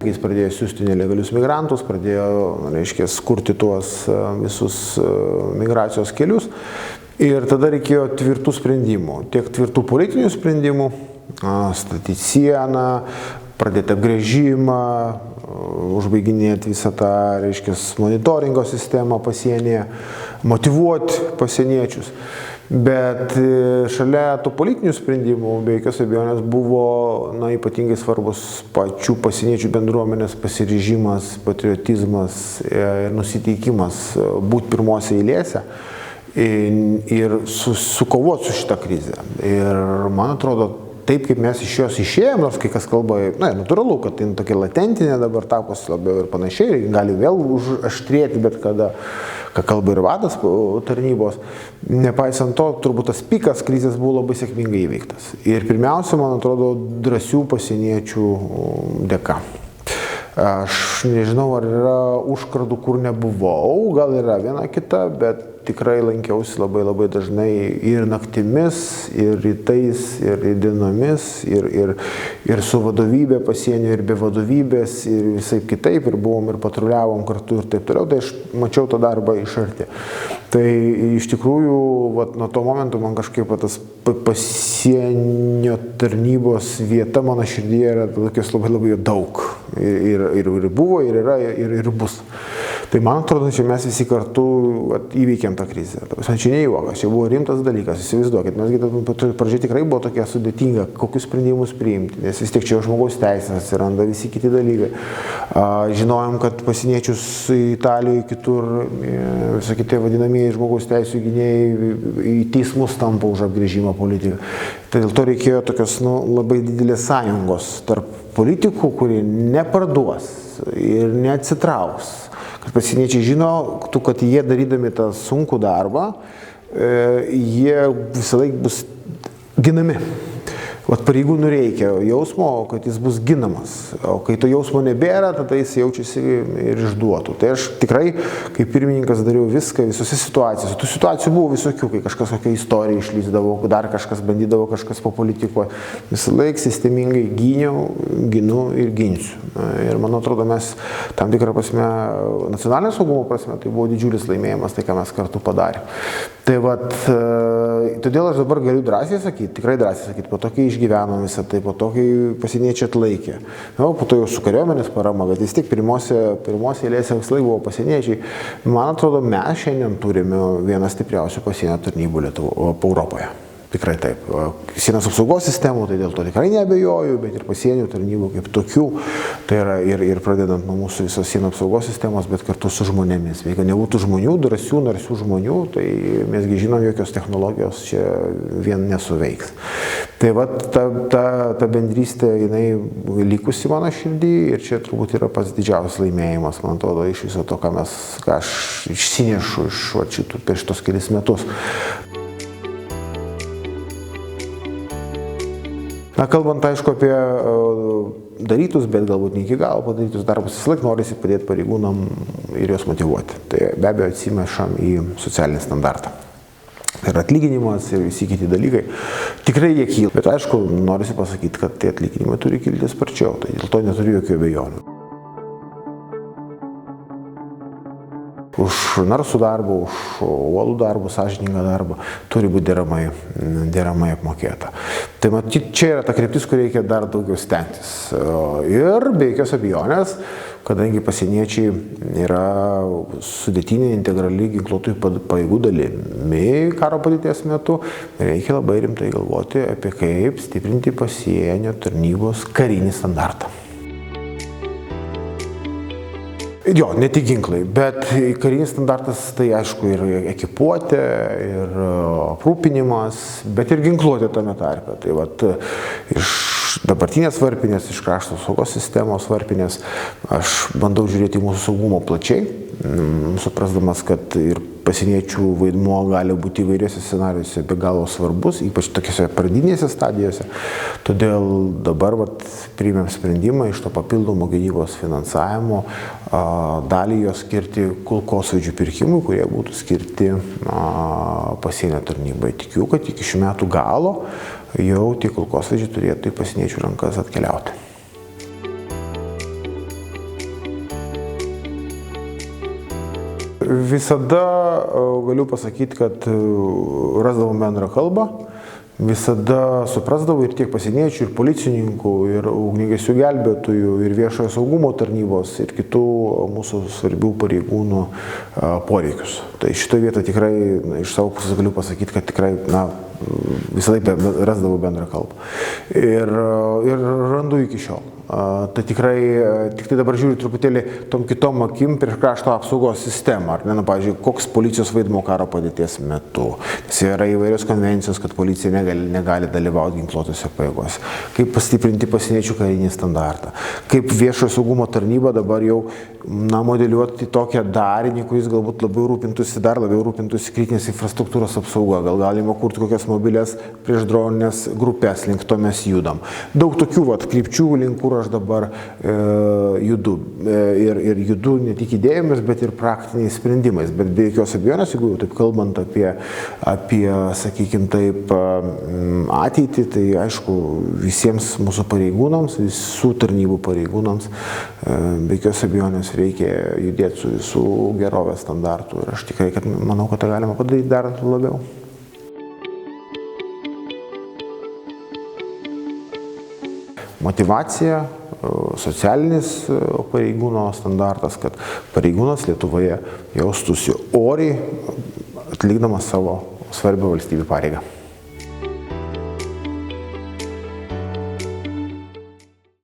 kai jis pradėjo siųsti nelegalius migrantus, pradėjo, reiškia, kurti tuos visus migracijos kelius. Ir tada reikėjo tvirtų sprendimų, tiek tvirtų politinių sprendimų, statyti sieną, pradėti apgręžimą, užbaiginėti visą tą, reiškia, monitoringo sistemą pasienyje, motyvuoti pasieniečius. Bet šalia tų politinių sprendimų, be jokios abejonės, buvo ypatingai svarbus pačių pasieniečių bendruomenės pasiryžimas, patriotizmas ir nusiteikimas būti pirmose eilėse ir sukovoti su šitą krizę. Ir man atrodo, taip kaip mes iš jos išėjom, nors kai kas kalba, natūralu, kad tai tokia latentinė dabar tapus labiau ir panašiai, gali vėl užaštrėti, bet kada, ką kalba ir vadas tarnybos, nepaisant to, turbūt tas pikas krizės buvo labai sėkmingai įveiktas. Ir pirmiausia, man atrodo, drąsių pasieniečių dėka. Aš nežinau, ar yra užkardų, kur nebuvau, gal yra viena kita, bet tikrai lankiausi labai dažnai ir naktimis, ir rytais, ir dienomis, ir su vadovybė pasienio, ir be vadovybės, ir visai kitaip, ir buvom, ir patruliavom kartu, ir taip toliau, tai aš mačiau tą darbą iš arti. Tai iš tikrųjų, nuo to momento man kažkaip tas pasienio tarnybos vieta mano širdyje yra tokios labai daug. Ir buvo, ir yra, ir bus. Tai man atrodo, čia mes visi kartu įveikėm tą krizę. Čia ne juokas, čia buvo rimtas dalykas, įsivaizduokit, mes pradžioje tikrai buvo tokia sudėtinga, kokius sprendimus priimti, nes vis tiek čia žmogaus teisės atsiranda, visi kiti dalykai. Žinojom, kad pasieniečius Italijoje, kitur, visą kiti vadinamieji žmogaus teisų gynėjai į teismus tampa už apgręžimo politiką. Tai dėl to reikėjo tokios labai didelės sąjungos tarp politikų, kurie neparduos ir neatsitrauks. Kad pasieniečiai žino, kad jie darydami tą sunkų darbą, jie visą laiką bus ginami. Pareigūnų reikia jausmo, kad jis bus ginamas, o kai to jausmo nebėra, tada jis jaučiasi ir išduotų. Tai aš tikrai, kaip pirmininkas, dariau viską visose situacijose. Tų situacijų buvo visokių, kai kažkas kokią istoriją išlysdavo, dar kažkas bandydavo kažkas papolitikuoti. Visą laiką sistemingai ginu ir ginsiu. Ir man atrodo, mes tam tikrą prasme, nacionalinio saugumo prasme, tai buvo didžiulis laimėjimas, tai ką mes kartu padarėm. Tai todėl aš dabar galiu drąsiai sakyti, tikrai drąsiai sakyti, po to, kai išgyvenom visą tai, po to, kai pasieniečiai atlaikė. Po to jau su kariuomenės parama, bet vis tik pirmose eilėse visą laiką buvo pasieniečiai. Man atrodo, mes šiandien turime vieną stipriausių pasienio tarnybų Europoje. Tikrai taip. Sienos apsaugos sistemų, tai dėl to tikrai neabejoju, bet ir pasienio tarnybų kaip tokių. Tai yra ir pradedant nuo mūsų visos sienų apsaugos sistemos, bet kartu su žmonėmis. Jeigu nebūtų žmonių, drąsių, narsių žmonių, tai mesgi žinom, jokios technologijos čia vien nesuveiks. Tai ta bendrystė, jinai likusi mano širdį ir čia turbūt yra pats didžiausias laimėjimas, man atrodo, iš viso to, ką aš išsinešu per šitos kelis metus. Kalbant, aišku, apie darytus, bet galbūt ne iki galo padarytus darbus, visą laiką norisi padėti pareigūnam ir juos motyvuoti. Tai be abejo atsimešam į socialinį standartą. Ir atlyginimas, ir visi kiti dalykai. Tikrai jie kyla. Bet aišku, norisi pasakyti, kad tie atlyginimai turi kilti sparčiau. Tai dėl to neturiu jokių abejonių. Už narsų darbą, už uolų darbą, sąžiningą darbą turi būti deramai apmokėta. Tai matyt, čia yra ta kryptis, kur reikia dar daugiau stengtis. Ir be jokios abejonės, kadangi pasieniečiai yra sudėtinė integrali ginkluotųjų pajėgų dalimi karo padėties metu, reikia labai rimtai galvoti apie kaip stiprinti pasienio tarnybos karinį standartą. Jo, ne tik ginklai, bet karinis standartas tai aišku ir ekipuotė, ir aprūpinimas, bet ir ginkluotė tame tarpe. Tai iš dabartinės varpinės, iš krašto saugos sistemos varpinės, aš bandau žiūrėti mūsų saugumo plačiai, suprasdamas, kad ir pasieniečių vaidmuo gali būti įvairiuose scenarijuose be galo svarbus, ypač tokiose pradinėse stadijose. Todėl dabar priėmėm sprendimą iš to papildomo gynybos finansavimo dalį jos skirti kulkosvaidžių pirkimui, kurie būtų skirti pasienio tarnybai. Tikiu, kad iki šių metų galo jau tie kulkosvaidžiai turėtų į pasieniečių rankas atkeliauti. Visada galiu pasakyti, kad rasdavom bendrą kalbą, visada suprasdavau ir tiek pasieniečių, ir policininkų, ir ugniagesių gelbėtojų, ir viešojo saugumo tarnybos, ir kitų mūsų svarbių pareigūnų poreikius. Tai šitoje vietoje tikrai iš savo pusės galiu pasakyti, kad tikrai visada rasdavau bendrą kalbą. Ir randu iki šiol. Tai tikrai, tik tai dabar žiūriu truputėlį tom kitom akim prieš krašto apsaugos sistemą. Ar ne, pavyzdžiui, koks policijos vaidmuo karo padėties metu. Nes yra įvairios konvencijos, kad policija negali dalyvauti ginkluotose pajėgose. Kaip pastiprinti pasieniečių karinį standartą. Kaip viešojo saugumo tarnyba dabar jau modeliuoti tokią darinį, kuris galbūt dar labiau rūpintųsi kritinės infrastruktūros apsauga. Gal galima kurti kokias mobilias priešdroninės grupės, link to mes judam. Daug tokių krypčių, link kur aš dabar judu. Ir judu ne tik idėjomis, bet ir praktiniais sprendimais. Bet be jokios abejonės, jeigu taip kalbant apie sakykime taip, ateitį, tai aišku, visiems mūsų pareigūnams, visų tarnybų pareigūnams, be jokios abejonės reikia judėti su visų gerovės standartų. Ir aš tikrai manau, kad tai galima padaryti dar labiau. Motyvacija, socialinis pareigūno standartas, kad pareigūnas Lietuvoje jaustųsi oriai, atlikdamas savo svarbią valstybei pareigą.